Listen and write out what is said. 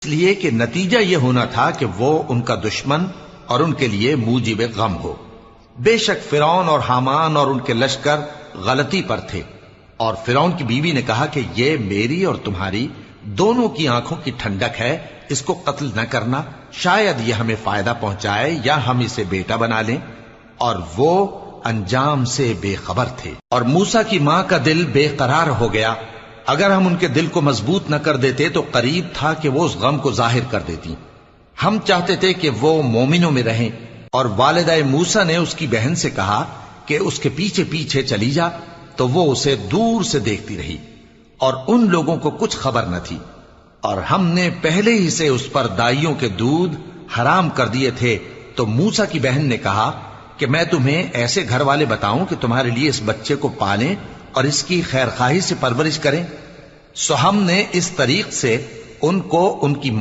لیے کہ نتیجہ یہ ہونا تھا کہ وہ ان کا دشمن اور ان کے لیے موجب غم ہو۔ بے شک فرعون اور حامان اور ان کے لشکر غلطی پر تھے، اور فرعون کی بیوی نے کہا کہ یہ میری اور تمہاری دونوں کی آنکھوں کی ٹھنڈک ہے، اس کو قتل نہ کرنا، شاید یہ ہمیں فائدہ پہنچائے یا ہم اسے بیٹا بنا لیں۔ اور وہ انجام سے بے خبر تھے۔ اور موسیٰ کی ماں کا دل بے قرار ہو گیا، اگر ہم ان کے دل کو مضبوط نہ کر دیتے تو قریب تھا کہ وہ اس غم کو ظاہر کر دیتی۔ ہم چاہتے تھے کہ وہ مومنوں میں رہیں۔ اور والدہ موسیٰ نے اس کی بہن سے کہا کہ اس کے پیچھے پیچھے چلی جا، تو وہ اسے دور سے دیکھتی رہی، اور ان لوگوں کو کچھ خبر نہ تھی۔ اور ہم نے پہلے ہی سے اس پر دائیوں کے دودھ حرام کر دیے تھے۔ تو موسیٰ کی بہن نے کہا کہ میں تمہیں ایسے گھر والے بتاؤں کہ تمہارے لیے اس بچے کو پالیں اور اس کی خیر خواہی سے پرورش کریں۔ سو ہم نے اس طریق سے ان کو ان کی